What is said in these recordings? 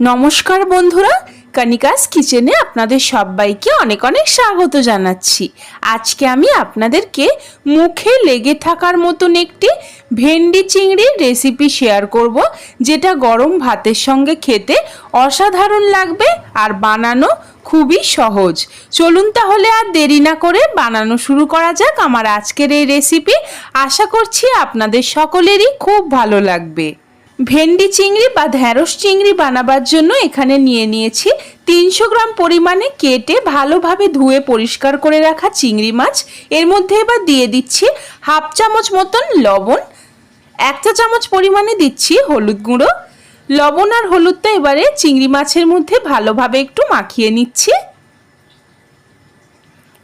নমস্কার বন্ধুরা, কণিকাস কিচেনে আপনাদের সবাইকে অনেক অনেক স্বাগত জানাচ্ছি। আজকে আমি আপনাদেরকে মুখে লেগে থাকার মতন একটি ভেন্ডি চিংড়ির রেসিপি শেয়ার করব, যেটা গরম ভাতের সঙ্গে খেতে অসাধারণ লাগবে আর বানানো খুবই সহজ। চলুন তাহলে আর দেরি না করে বানানো শুরু করা যাক আমার আজকের এই রেসিপি। আশা করছি আপনাদের সকলেরই খুব ভালো লাগবে। ভেন্ডি চিংড়ি বা ঢ্যাঁড়স চিংড়ি বানাবার জন্য এখানে নিয়ে নিয়েছি 300 গ্রাম পরিমাণে কেটে ভালোভাবে ধুয়ে পরিষ্কার করে রাখা চিংড়ি মাছ। এর মধ্যে এবার দিয়ে দিচ্ছি হাফ চামচ মতন লবণ, 1 চা চামচ পরিমাণে দিচ্ছি হলুদ গুঁড়ো। লবণ আর হলুদটা এবারে চিংড়ি মাছের মধ্যে ভালোভাবে একটু মাখিয়ে নিচ্ছি।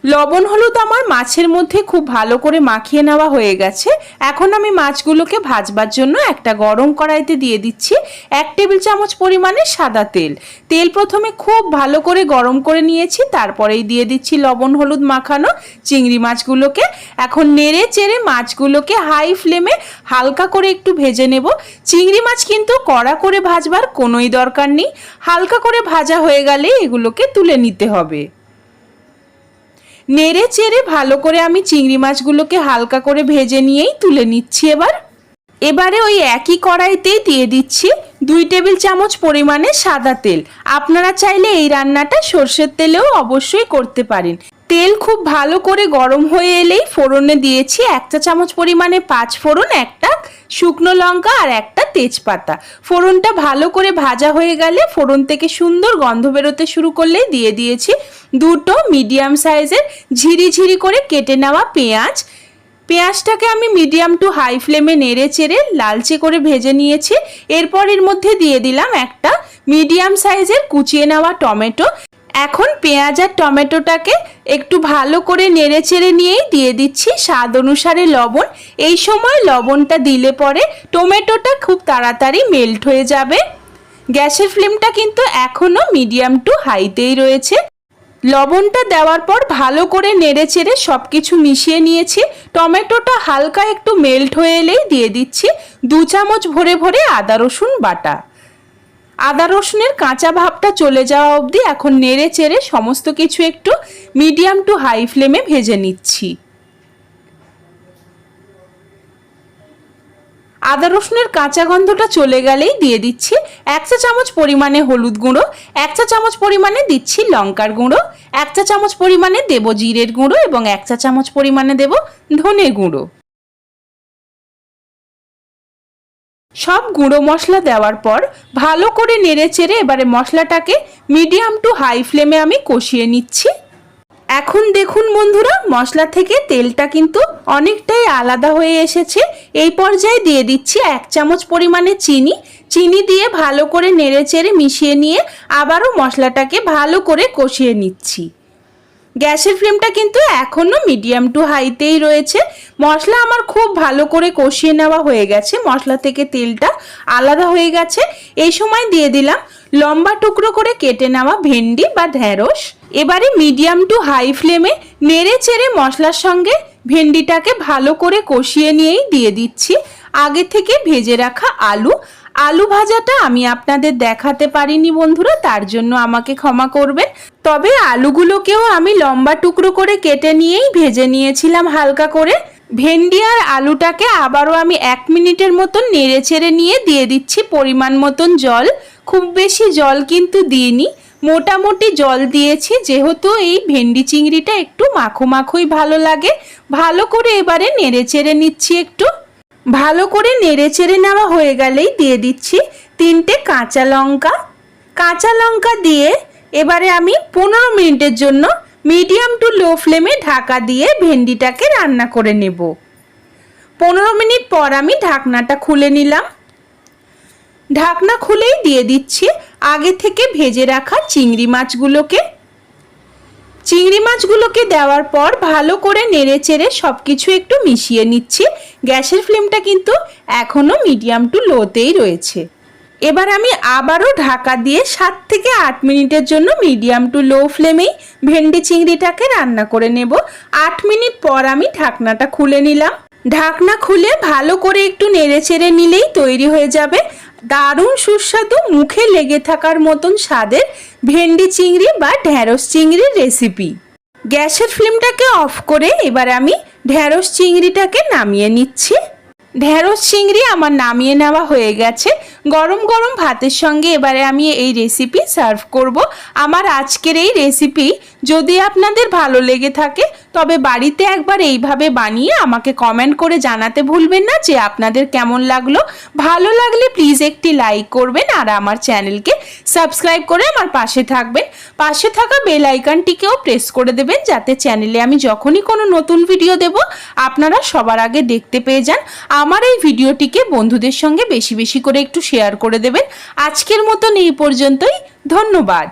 লবণ হলুদ আমার মাছের মধ্যে খুব ভালো করে মাখিয়ে নেওয়া হয়ে গেছে। এখন আমি মাছগুলোকে ভাজবার জন্য একটা গরম কড়াইতে দিয়ে দিচ্ছি 1 টেবিল চামচ পরিমাণে সাদা তেল। তেল প্রথমে খুব ভালো করে গরম করে নিয়েছি, তারপরেই দিয়ে দিচ্ছি লবণ হলুদ মাখানো চিংড়ি মাছগুলোকে। এখন নেড়ে চেড়ে মাছগুলোকে হাই ফ্লেমে হালকা করে একটু ভেজে নেব। চিংড়ি মাছ কিন্তু কড়া করে ভাজবার কোনোই দরকার নেই, হালকা করে ভাজা হয়ে গেলে এগুলোকে তুলে নিতে হবে। নেড়ে চেড়ে ভালো করে আমি চিংড়ি মাছগুলোকে হালকা করে ভেজে নিয়েই তুলে নিচ্ছি। এবারে ওই একই কড়াইতেই দিয়ে দিচ্ছি 2 টেবিল চামচ পরিমাণে সাদা তেল। আপনারা চাইলে এই রান্নাটা সর্ষের তেলেও অবশ্যই করতে পারেন। তেল খুব ভালো করে গরম হয়ে এলেই ফোড়নে দিয়েছি 1 চা চামচ পরিমাণে 5 ফোড়ন, একটা শুকনো লঙ্কা আর একটা তেজপাতা। ফোড়নটা ভালো করে ভাজা হয়ে গেলে ফোড়ন থেকে সুন্দর গন্ধ বেরোতে শুরু করলেই দিয়ে দিয়েছি 2টো মিডিয়াম সাইজের ঝিরিঝিরি করে কেটে নেওয়া পেঁয়াজ। পেঁয়াজটাকে আমি মিডিয়াম টু হাই ফ্লেমে নেড়ে চেড়ে লালচে করে ভেজে নিয়েছি। এরপর এর মধ্যে দিয়ে দিলাম একটা মিডিয়াম সাইজের কুচিয়ে নেওয়া টমেটো। এখন পেঁয়াজ আর টমেটোটাকে একটু ভালো করে নেড়ে চেড়ে নিয়েই দিয়ে দিচ্ছি স্বাদ অনুসারে লবণ। এই সময় লবণটা দিলে পরে টমেটোটা খুব তাড়াতাড়ি মেল্ট হয়ে যাবে। গ্যাসের ফ্লেমটা কিন্তু এখনও মিডিয়াম টু হাইতেই রয়েছে। লবণটা দেওয়ার পর ভালো করে নেড়ে চেড়ে সব কিছু মিশিয়ে নিয়েছি। টমেটোটা হালকা একটু মেল্ট হয়ে এলেই দিয়ে দিচ্ছি 2 চামচ ভরে ভরে আদা রসুন বাটা। আদা রসুনের কাঁচা ভাবটা চলে যাওয়া অবধি এখন নেড়ে চেড়ে সমস্ত কিছু একটু মিডিয়াম টু হাই ফ্লেমে ভেজে নিচ্ছি। আদা রসুনের কাঁচা গন্ধটা চলে গেলেই দিয়ে দিচ্ছি 1 চা চামচ পরিমাণে হলুদ গুঁড়ো, 1 চা চামচ পরিমাণে দিচ্ছি লঙ্কার গুঁড়ো, 1 চা চামচ পরিমাণে দেব জিরের গুঁড়ো এবং 1 চা চামচ পরিমাণে দেব ধনে গুঁড়ো। সব গুঁড়ো মশলা দেওয়ার পর ভালো করে নেড়ে চেড়ে এবারে মশলাটাকে মিডিয়াম টু হাই ফ্লেমে আমি কষিয়ে নিচ্ছি। এখন দেখুন বন্ধুরা, মশলা থেকে তেলটা কিন্তু অনেকটাই আলাদা হয়ে এসেছে। এই পর্যায়ে দিয়ে দিচ্ছি 1 চামচ পরিমাণে চিনি দিয়ে ভালো করে নেড়ে চেড়ে মিশিয়ে নিয়ে আবারও মশলাটাকে ভালো করে কষিয়ে নিচ্ছি। গ্যাসের ফ্লেমটা কিন্তু এখনও মিডিয়াম টু হাইতেই রয়েছে। মশলা আমার খুব ভালো করে কষিয়ে নেওয়া হয়ে গেছে, মশলা থেকে তেলটা আলাদা হয়ে গেছে। এই সময় দিয়ে দিলাম লম্বা টুকরো করে কেটে নেওয়া ভেন্ডি বা ঢ্যাঁড়স। এবারে মিডিয়াম টু হাই ফ্লেমে নেড়ে চেড়ে মশলার সঙ্গে ভেন্ডিটাকে ভালো করে কষিয়ে নিয়েই দিয়ে দিচ্ছি আগে থেকে ভেজে রাখা আলু ভাজাটা আমি আপনাদের দেখাতে পারিনি বন্ধুরা, তার জন্য আমাকে ক্ষমা করবেন। তবে আলুগুলোকেও আমি লম্বা টুকরো করে কেটে নিয়েই ভেজে নিয়েছিলাম হালকা করে। ভেন্ডি আর আলুটাকে আবারও আমি 1 মিনিটের মতন নেড়ে চেড়ে নিয়ে দিয়ে দিচ্ছি পরিমাণ মতন জল। খুব বেশি জল কিন্তু দিইনি, মোটামুটি জল দিয়েছি, যেহেতু এই ভেন্ডি চিংড়িটা একটু মাখো মাখোই ভালো লাগে। ভালো করে এবারে নেড়ে চেড়ে নিচ্ছি। একটু ভালো করে নেড়ে চেড়ে নেওয়া হয়ে গেলেই দিয়ে দিচ্ছি 3টে কাঁচা লঙ্কা দিয়ে এবারে আমি 15 মিনিটের জন্য মিডিয়াম টু লো ফ্লেমে ঢাকা দিয়ে ভেন্ডিটাকে রান্না করে নেব। 15 মিনিট পর আমি ঢাকনাটা খুলে নিলাম। ঢাকনা খুলেই দিয়ে দিচ্ছি আগে থেকে ভেজে রাখা চিংড়ি মাছগুলোকে দেওয়ার পর ভালো করে নেড়ে চেড়ে সব কিছু একটু মিশিয়ে নিচ্ছি। গ্যাসের ফ্লেমটা কিন্তু এখনও মিডিয়াম টু লোতেই রয়েছে। এবার আমি আবারও ঢাকা দিয়ে 7 থেকে 8 মিনিটের জন্য মিডিয়াম টু লো ফ্লেমেই ভেন্ডি চিংড়িটাকে রান্না করে নেব। 8 মিনিট পর আমি ঢাকনাটা খুলে নিলাম। ঢাকনা খুলে ভালো করে একটু নেড়ে চেড়ে নিলেই তৈরি হয়ে যাবে দারুণ সুস্বাদু মুখে লেগে থাকার মতন স্বাদের ভেন্ডি চিংড়ি বা ঢ্যাঁড়স চিংড়ির রেসিপি। গ্যাসের ফ্লেমটাকে অফ করে এবার আমি ঢ্যাঁড়স চিংড়িটাকে নামিয়ে নিচ্ছি। ঢ্যাঁড়স চিংড়ি আমার নামিয়ে নেওয়া হয়ে গেছে। গরম গরম ভাতের সঙ্গে এবারে আমি এই রেসিপি সার্ভ করব। আমার আজকের এই রেসিপি যদি আপনাদের ভালো লেগে থাকে তবে বাড়িতে একবার এইভাবে বানিয়ে আমাকে কমেন্ট করে জানাতে ভুলবেন না যে আপনাদের কেমন লাগলো। ভালো লাগলে প্লিজ একটি লাইক করবেন আর আমার চ্যানেলকে সাবস্ক্রাইব করে আমার পাশে থাকবেন। পাশে থাকা বেল আইকনটিকেও প্রেস করে দেবেন যাতে চ্যানেলে আমি যখনই কোনো নতুন ভিডিও দেব আপনারা সবার আগে দেখতে পেয়ে যান। আমার এই ভিডিওটিকে বন্ধুদের সঙ্গে বেশি বেশি করে একটু শেয়ার করে দেবেন। আজকের মতন এই পর্যন্তই, ধন্যবাদ।